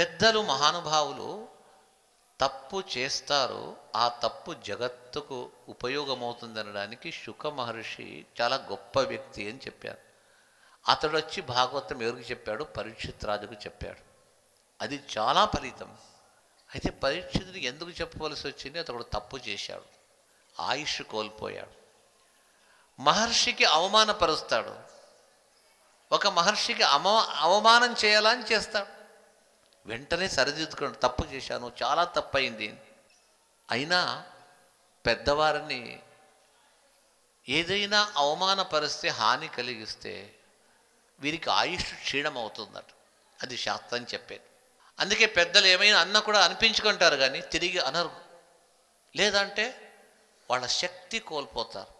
పెద్దలు మహానుభావులు తప్పు చేస్తారు, ఆ తప్పు జగత్తుకు ఉపయోగమవుతుందనడానికి శుక మహర్షి చాలా గొప్ప వ్యక్తి అని చెప్పారు. అతడు వచ్చి భాగవతం ఎవరికి చెప్పాడు? పరీక్షిత్ రాజుకు చెప్పాడు. అది చాలా ఫలితం. అయితే పరీక్షితుడు ఎందుకు చెప్పవలసి వచ్చింది? అతడు తప్పు చేశాడు, ఆయుష్ కోల్పోయాడు, మహర్షికి అవమానపరుస్తాడు. ఒక మహర్షికి అవమానం చేయాలని చేస్తాడు. వెంటనే సరిదిద్దుకోండి, తప్పు చేశాను, చాలా తప్పు అయింది. అయినా పెద్దవారిని ఏదైనా అవమానపరిస్తే, హాని కలిగిస్తే వీరికి ఆయుష్ క్షీణమవుతుందట. అది శాస్త్రం చెప్పేది. అందుకే పెద్దలు ఏమైనా అన్న కూడా అనిపించుకుంటారు కానీ తిరిగి అనరు, లేదంటే వాళ్ళ శక్తి కోల్పోతారు.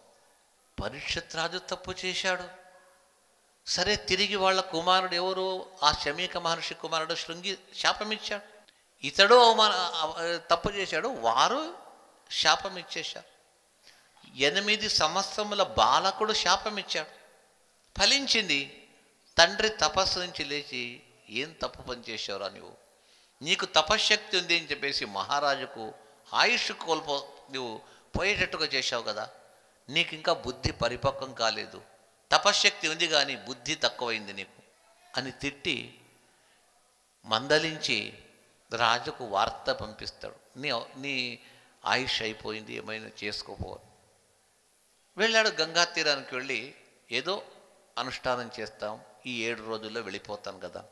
పరీక్షిత్ రాజు తప్పు చేశాడు, సరే తిరిగి వాళ్ళ కుమారుడు ఎవరు, ఆ శమీక మహర్షి కుమారుడు శృంగి శాపమిచ్చాడు. ఇతడు తప్పు చేశాడు, వారు శాపమిచ్చేశారు. 8 సంవత్సరముల బాలకుడు శాపమిచ్చాడు, ఫలించింది. తండ్రి తపస్సు నుంచి లేచి, ఏం తప్పు పని చేశావురా నువ్వు, నీకు తపశ్శక్తి ఉంది అని చెప్పేసి మహారాజుకు ఆయుష్ నువ్వు పోయేటట్టుగా చేశావు కదా, నీకు ఇంకా బుద్ధి పరిపక్వం కాలేదు, తపశ్శక్తి ఉంది కానీ బుద్ధి తక్కువైంది నీకు అని తిట్టి మందలించి రాజుకు వార్త పంపిస్తాడు. నీ ఆయుష్ అయిపోయింది, ఏమైనా చేసుకోపోవాలి. వెళ్ళాడు, గంగా తీరానికి వెళ్ళి ఏదో అనుష్ఠానం చేస్తాం, ఈ 7 రోజుల్లో వెళ్ళిపోతాను కదా.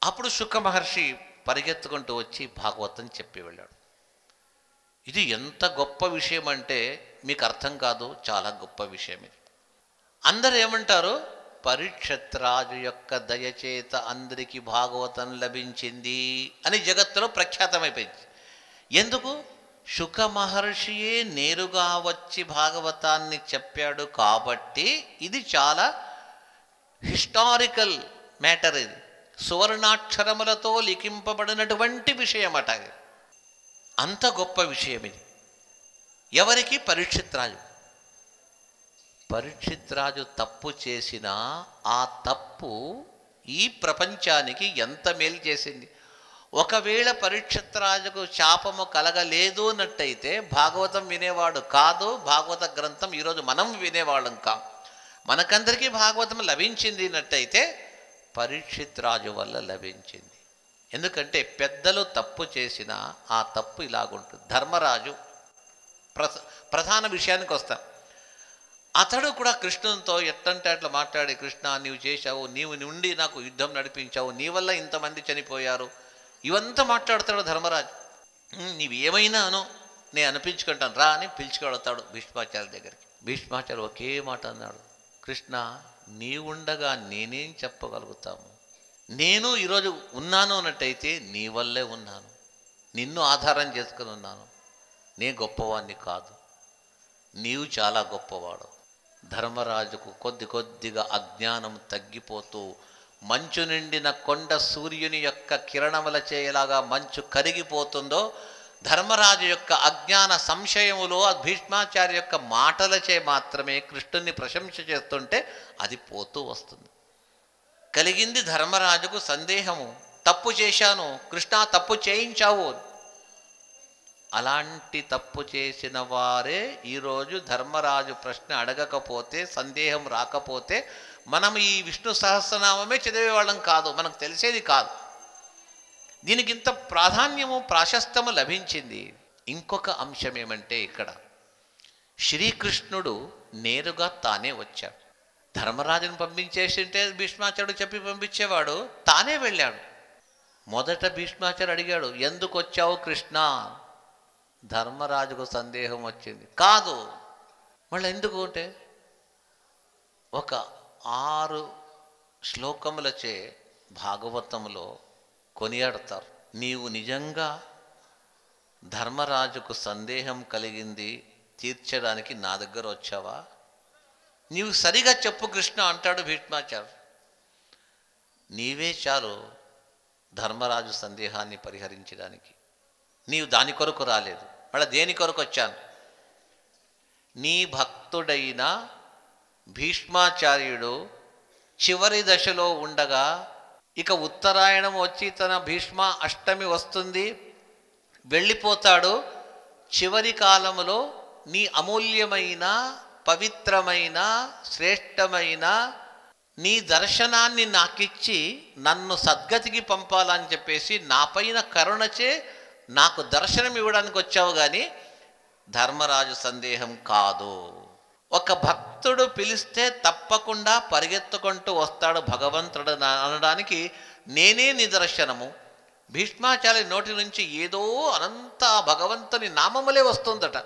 అప్పుడు శుక మహర్షి పరిగెత్తుకుంటూ వచ్చి భాగవతం చెప్పి వెళ్ళాడు. ఇది ఎంత గొప్ప విషయం అంటే మీకు అర్థం కాదు, చాలా గొప్ప విషయం ఇది. అందరు ఏమంటారు? పరీక్షిత్ రాజు యొక్క దయచేత అందరికీ భాగవతం లభించింది అని జగత్తులో ప్రఖ్యాతమైపోయింది. ఎందుకు? శుక మహర్షియే నేరుగా వచ్చి భాగవతాన్ని చెప్పాడు కాబట్టి ఇది చాలా హిస్టారికల్ మ్యాటర్. ఇది సువర్ణాక్షరములతో లిఖింపబడినటువంటి విషయం అట. అంత గొప్ప విషయం ఇది. ఎవరికి? పరీక్షిత్ రాజు. పరీక్షిత్ రాజు తప్పు చేసినా ఆ తప్పు ఈ ప్రపంచానికి ఎంత మేలు చేసింది. ఒకవేళ పరీక్షిత్ రాజుకు శాపము కలగలేదు అన్నట్టయితే భాగవతం వినేవాడు కాదు, భాగవత గ్రంథం ఈరోజు మనం వినేవాళ్ళం కాం. మనకందరికీ భాగవతం లభించింది అన్నట్టయితే పరీక్షిత్ రాజు వల్ల లభించింది. ఎందుకంటే పెద్దలు తప్పు చేసిన ఆ తప్పు ఇలాగుంటుంది. ధర్మరాజు ప్రధాన విషయానికి వస్తాం. అతడు కూడా కృష్ణునితో ఎట్టంటే అట్లా మాట్లాడి, కృష్ణ నీవు చేశావు, నీవు నుండి నాకు యుద్ధం నడిపించావు, నీ వల్ల ఇంతమంది చనిపోయారు, ఇవంతా మాట్లాడతాడు ధర్మరాజు. నీవు ఏమైనా అను, నేను అనిపించుకుంటాను రా అని పిలుచుకెడతాడు భీష్మాచార్య దగ్గరికి. భీష్మాచార్య ఒకే మాట అన్నాడు, కృష్ణ నీవుండగా నేనేం చెప్పగలుగుతాము, నేను ఈరోజు ఉన్నాను అన్నట్టయితే నీ వల్లే ఉన్నాను, నిన్ను ఆధారం చేసుకుని ఉన్నాను, నే గొప్పవాణ్ణి కాదు, నీవు చాలా గొప్పవాడు. ధర్మరాజుకు కొద్దిగా అజ్ఞానం తగ్గిపోతూ మంచు నిండిన కొండ సూర్యుని యొక్క కిరణముల చేయలాగా మంచు కరిగిపోతుందో, ధర్మరాజు యొక్క అజ్ఞాన సంశయములో భీష్మాచార్య యొక్క మాటలచే మాత్రమే కృష్ణుని ప్రశంస చేస్తుంటే అది పోతూ వస్తుంది. కలిగింది ధర్మరాజుకు సందేహము, తప్పు చేశాను, కృష్ణ తప్పు చేయించావు. అలాంటి తప్పు చేసిన వారే ఈరోజు ధర్మరాజు ప్రశ్న అడగకపోతే, సందేహం రాకపోతే మనం ఈ విష్ణు సహస్రనామమే చదివేవాళ్ళం కాదు, మనకు తెలిసేది కాదు. దీనికి ఇంత ప్రాధాన్యము ప్రాశస్తము లభించింది. ఇంకొక అంశం ఏమంటే, ఇక్కడ శ్రీకృష్ణుడు నేరుగా తానే వచ్చాడు. ధర్మరాజును పంపించేసింటే భీష్మాచార్యుడు చెప్పి పంపించేవాడు, తానే వెళ్ళాడు. మొదట భీష్మాచార్యుడు అడిగాడు, ఎందుకు వచ్చావు కృష్ణ? ధర్మరాజుకు సందేహం వచ్చింది, కాదు మళ్ళీ ఎందుకు అంటే ఒక 6 శ్లోకములచే భాగవతంలో కొనియాడతారు. నీవు నిజంగా ధర్మరాజుకు సందేహం కలిగింది తీర్చడానికి నా దగ్గర వచ్చావా? నీవు సరిగా చెప్పు కృష్ణ అంటాడు భీష్మాచార్యుడు. నీవే చాలు ధర్మరాజు సందేహాన్ని పరిహరించడానికి, నీవు దాని కొరకు రాలేదు, మళ్ళీ దేని కొరకు వచ్చాను? నీ భక్తుడైన భీష్మాచార్యుడు చివరి దశలో ఉండగా ఇక ఉత్తరాయణం వచ్చి తన భీష్మ అష్టమి వస్తుంది, వెళ్ళిపోతాడు. చివరి కాలంలో నీ అమూల్యమైన, పవిత్రమైన, శ్రేష్టమైన నీ దర్శనాన్ని నాకిచ్చి నన్ను సద్గతికి పంపాలని చెప్పేసి నా పైన కరుణచే నాకు దర్శనం ఇవ్వడానికి వచ్చావు, కానీ ధర్మరాజు సందేహం కాదు. ఒక భక్తుడు పిలిస్తే తప్పకుండా పరిగెత్తుకుంటూ వస్తాడు భగవంతుడు అనడానికి నేనే నిదర్శనము. భీష్మాచార్య నోటి నుంచి ఏదో అనంత భగవంతుని నామములే వస్తుందట.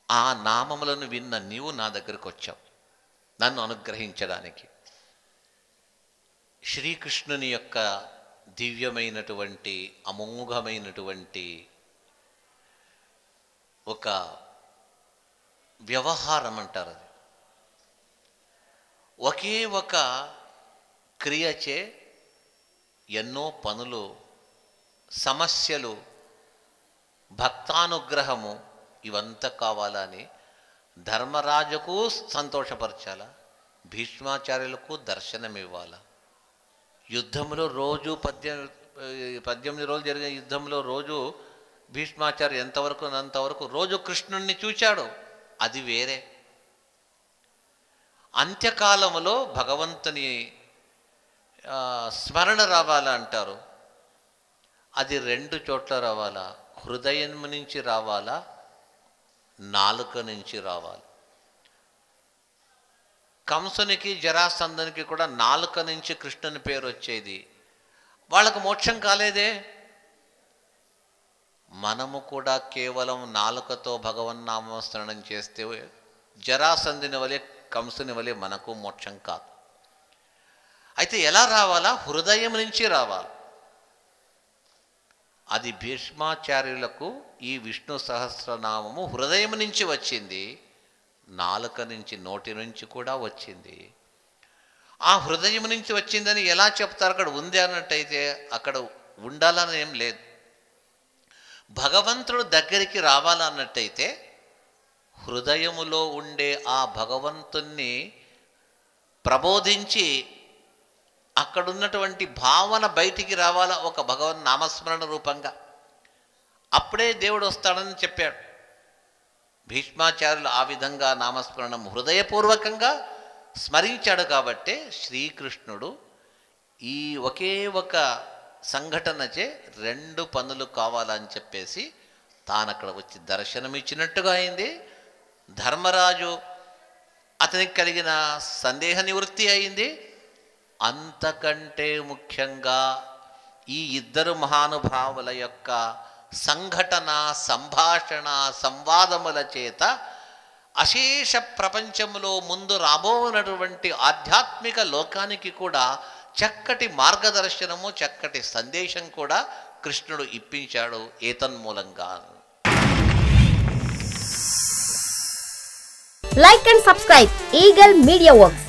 ఆ నామములను విన్న నీవు నా దగ్గరకు వచ్చావు నన్ను అనుగ్రహించడానికి. శ్రీకృష్ణుని యొక్క దివ్యమైనటువంటి అమోఘమైనటువంటి ఒక వ్యవహారం అంటారు. అది ఒకే ఒక క్రియచే ఎన్నో పనులు, సమస్యలు, భక్తానుగ్రహము ఇవంతా కావాలని ధర్మరాజుకు సంతోషపరచాలా, భీష్మాచార్యులకు దర్శనం ఇవ్వాలా. యుద్ధంలో రోజు 18 రోజులు జరిగిన యుద్ధంలో రోజు భీష్మాచార్య అంతవరకు రోజు కృష్ణుణ్ణి చూచాడు, అది వేరే. అంత్యకాలంలో భగవంతుని స్మరణ రావాలా అంటారు. అది 2 చోట్ల రావాలా, హృదయం నుంచి రావాలా, నాలుక నుంచి రావాలి. కంసునికి జరాసంధునికి కూడా నాలుక నుంచి కృష్ణుని పేరు వచ్చేది, వాళ్ళకు మోక్షం కాలేదే. మనము కూడా కేవలం నాలుకతో భగవన్నామస్మరణం చేస్తే జరాసంధుని వలె, కంసుని వలె మనకు మోక్షం కాదు. అయితే ఎలా రావాలా? హృదయం నుంచి రావాలి. అది భీష్మాచార్యులకు ఈ విష్ణు సహస్రనామము హృదయం నుంచి వచ్చింది, నాలుక నుంచి, నోటి నుంచి కూడా వచ్చింది. ఆ హృదయం నుంచి వచ్చిందని ఎలా చెప్తారు? అక్కడ ఉంది అన్నట్టయితే అక్కడ ఉండాలని ఏం లేదు. భగవంతుడు దగ్గరికి రావాలన్నట్టయితే హృదయములో ఉండే ఆ భగవంతుణ్ణి ప్రబోధించి అక్కడున్నటువంటి భావన బయటికి రావాలా ఒక భగవన్ నామస్మరణ రూపంగా. అప్పుడే దేవుడు వస్తాడని చెప్పాడు. భీష్మాచార్యులు ఆ విధంగా నామస్మరణం హృదయపూర్వకంగా స్మరించాడు. కాబట్టే శ్రీకృష్ణుడు ఈ ఒకే ఒక సంఘటనచే 2 పనులు కావాలని చెప్పేసి తానక్కడ వచ్చి దర్శనమిచ్చినట్టుగా అయింది. ధర్మరాజు అతనికి కలిగిన సందేహ నివృత్తి అయింది. అంతకంటే ముఖ్యంగా ఈ ఇద్దరు మహానుభావుల యొక్క సంఘటన, సంభాషణ, సంవాదముల చేత అశేష ప్రపంచంలో ముందు రాబోనటువంటి ఆధ్యాత్మిక లోకానికి కూడా చక్కటి మార్గదర్శనము, చక్కటి సందేశం కూడా కృష్ణుడు ఇప్పించాడు ఏతన్మూలంగా. Like and subscribe Eagle Media Works.